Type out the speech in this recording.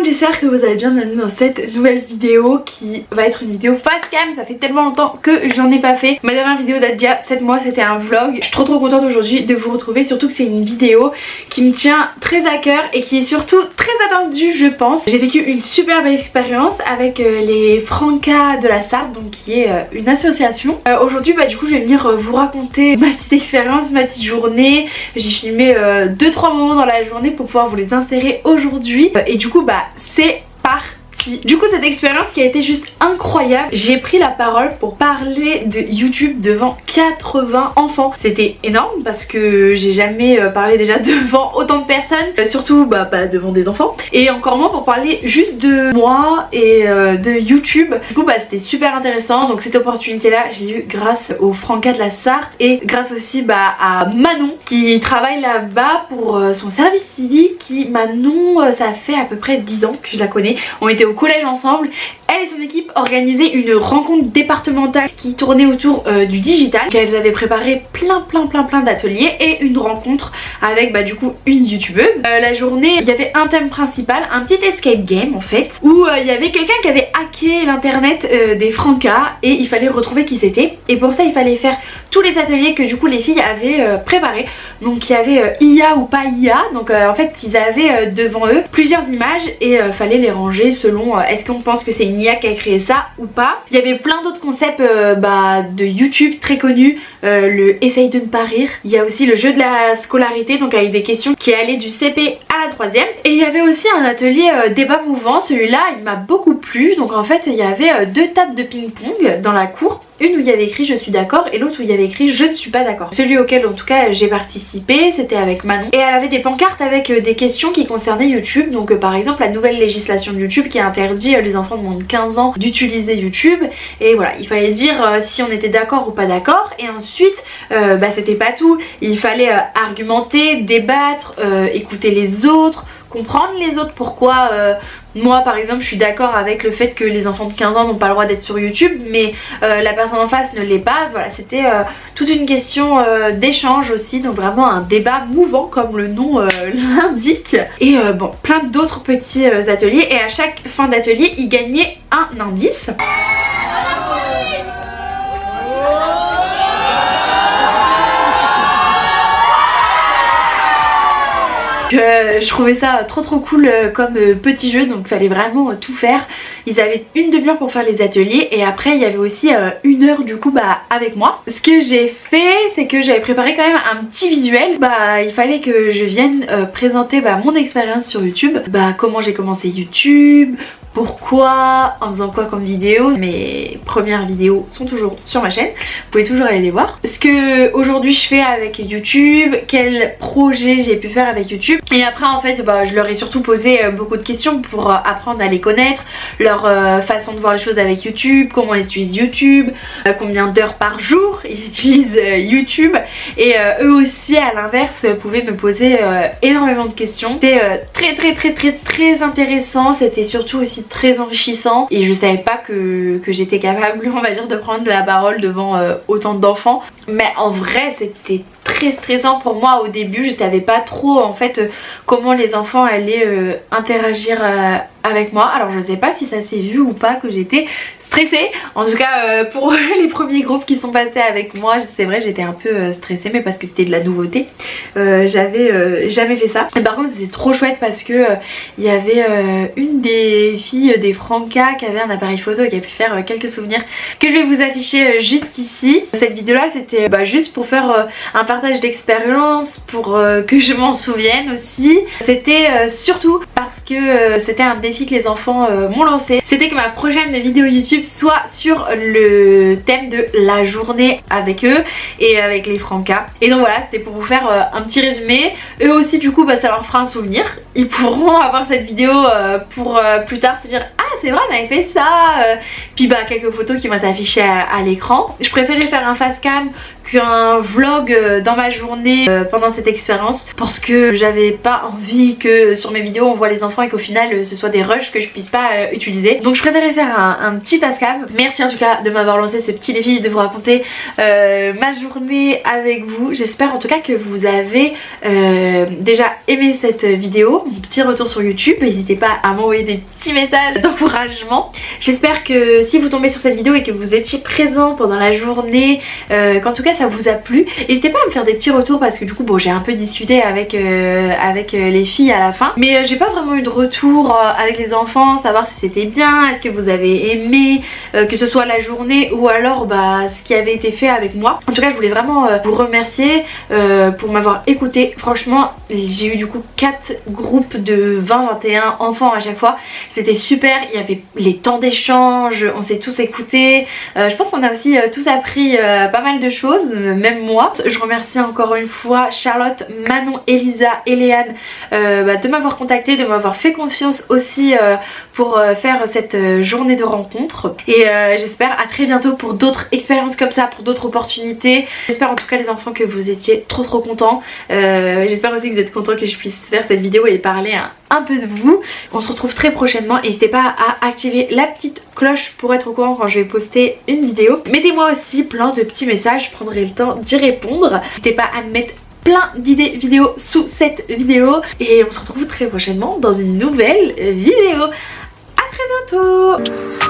J'espère que vous allez bien, bienvenue dans cette nouvelle vidéo qui va être une vidéo face cam. Ça fait tellement longtemps que j'en ai pas fait. Ma dernière vidéo date d'il y a 7 mois, c'était un vlog. Je suis trop contente aujourd'hui de vous retrouver, surtout que c'est une vidéo qui me tient très à cœur et qui est surtout très attendue je pense. J'ai vécu une super belle expérience avec les Francas de la Sarthe, donc qui est une association. Aujourd'hui du coup je vais venir vous raconter ma petite expérience, ma petite journée. J'ai filmé 2-3 moments dans la journée pour pouvoir vous les insérer aujourd'hui et du coup c'est parti. Du coup cette expérience qui a été juste incroyable, j'ai pris la parole pour parler de YouTube devant 80 enfants. C'était énorme parce que j'ai jamais parlé déjà devant autant de personnes, surtout pas devant des enfants, et encore moins pour parler juste de moi et de YouTube. Du coup c'était super intéressant, donc cette opportunité là j'ai eu grâce aux Francas de la Sarthe et grâce aussi à Manon qui travaille là-bas pour son service civique. Manon ça fait à peu près 10 ans que je la connais, on était au collège ensemble. Elle et son équipe organisaient une rencontre départementale qui tournait autour du digital. Elles avaient préparé plein d'ateliers et une rencontre avec du coup une youtubeuse. La journée il y avait un thème principal, un petit escape game en fait, où il y avait quelqu'un qui avait hacké l'internet des Francas et il fallait retrouver qui c'était. Et pour ça il fallait faire tous les ateliers que du coup les filles avaient préparés. Donc il y avait IA ou pas IA, donc en fait ils avaient devant eux plusieurs images et fallait les ranger selon est-ce qu'on pense que c'est une IA qui a créé ça ou pas. Il y avait plein d'autres concepts de YouTube très connus, le essaye de ne pas rire. Il y a aussi le jeu de la scolarité, donc avec des questions qui allaient du CP à la 3e. Et il y avait aussi un atelier débat mouvant, celui-là il m'a beaucoup plu. Donc en fait il y avait 2 tables de ping-pong dans la cour. Une où il y avait écrit je suis d'accord et l'autre où il y avait écrit je ne suis pas d'accord. Celui auquel en tout cas j'ai participé c'était avec Manon et elle avait des pancartes avec des questions qui concernaient YouTube. Donc par exemple la nouvelle législation de YouTube qui interdit les enfants de moins de 15 ans d'utiliser YouTube, et voilà il fallait dire si on était d'accord ou pas d'accord. Et ensuite c'était pas tout, il fallait argumenter, débattre, écouter les autres, comprendre les autres, pourquoi moi par exemple je suis d'accord avec le fait que les enfants de 15 ans n'ont pas le droit d'être sur YouTube mais la personne en face ne l'est pas. Voilà, c'était toute une question d'échange aussi, donc vraiment un débat mouvant comme le nom l'indique. Et plein d'autres petits ateliers, et à chaque fin d'atelier ils gagnaient un indice. Je trouvais ça trop cool comme petit jeu, donc fallait vraiment tout faire. Ils avaient une demi-heure pour faire les ateliers et après il y avait aussi 1 heure du coup avec moi. Ce que j'ai fait c'est que j'avais préparé quand même un petit visuel. Il fallait que je vienne présenter mon expérience sur YouTube, comment j'ai commencé YouTube, pourquoi, en faisant quoi comme vidéo. Mes premières vidéos sont toujours sur ma chaîne, vous pouvez toujours aller les voir. Ce que aujourd'hui je fais avec YouTube, quel projet j'ai pu faire avec YouTube. Et après en fait je leur ai surtout posé beaucoup de questions pour apprendre à les connaître, leur façon de voir les choses avec YouTube, comment ils utilisent YouTube, combien d'heures par jour ils utilisent YouTube. Et eux aussi à l'inverse pouvaient me poser énormément de questions. C'était très intéressant, c'était surtout aussi très enrichissant et je savais pas que j'étais capable on va dire de prendre la parole devant autant d'enfants. Mais en vrai c'était très stressant pour moi au début, je savais pas trop en fait comment les enfants allaient interagir avec moi. Alors je sais pas si ça s'est vu ou pas que j'étais stressée. En tout cas pour les premiers groupes qui sont passés avec moi, c'est vrai j'étais un peu stressée, mais parce que c'était de la nouveauté. J'avais jamais fait ça. Et par contre c'était trop chouette parce que il y avait une des filles des Francas qui avait un appareil photo et qui a pu faire quelques souvenirs que je vais vous afficher juste ici. Cette vidéo là c'était juste pour faire un partage d'expérience, pour que je m'en souvienne aussi. C'était surtout parce que c'était un défi que les enfants m'ont lancé. C'était que ma prochaine vidéo YouTube soit sur le thème de la journée avec eux et avec les Francas. Et donc voilà, c'était pour vous faire un petit résumé. Eux aussi du coup ça leur fera un souvenir. Ils pourront avoir cette vidéo pour plus tard se dire ah c'est vrai on avait fait ça. Puis quelques photos qui vont être affichées à l'écran. Je préférais faire un face cam qu'un vlog dans ma journée pendant cette expérience, parce que j'avais pas envie que sur mes vidéos on voit les enfants et qu'au final ce soit des rushs que je puisse pas utiliser. Donc je préférais faire un petit facecam. Merci en tout cas de m'avoir lancé ce petit défi de vous raconter ma journée avec vous. J'espère en tout cas que vous avez déjà aimé cette vidéo, mon petit retour sur YouTube. N'hésitez pas à m'envoyer des petits messages d'encouragement. J'espère que si vous tombez sur cette vidéo et que vous étiez présent pendant la journée, qu'en tout cas ça vous a plu, n'hésitez pas à me faire des petits retours, parce que du coup bon, j'ai un peu discuté avec les filles à la fin, mais j'ai pas vraiment eu de retour avec les enfants, savoir si c'était bien, est-ce que vous avez aimé, que ce soit la journée ou alors ce qui avait été fait avec moi. En tout cas je voulais vraiment vous remercier pour m'avoir écouté. Franchement j'ai eu du coup 4 groupes de 20-21 enfants à chaque fois, c'était super. Il y avait les temps d'échange, on s'est tous écoutés, je pense qu'on a aussi tous appris pas mal de choses, même moi. Je remercie encore une fois Charlotte, Manon, Elisa et Léane de m'avoir contacté, de m'avoir fait confiance aussi pour faire cette journée de rencontre, et j'espère à très bientôt pour d'autres expériences comme ça, pour d'autres opportunités. J'espère en tout cas les enfants que vous étiez trop contents, j'espère aussi que vous êtes contents que je puisse faire cette vidéo et parler un peu de vous. On se retrouve très prochainement, n'hésitez pas à activer la petite cloche pour être au courant quand je vais poster une vidéo. Mettez-moi aussi plein de petits messages, je prendrai le temps d'y répondre. N'hésitez pas à me mettre plein d'idées vidéo sous cette vidéo, et on se retrouve très prochainement dans une nouvelle vidéo. À très bientôt.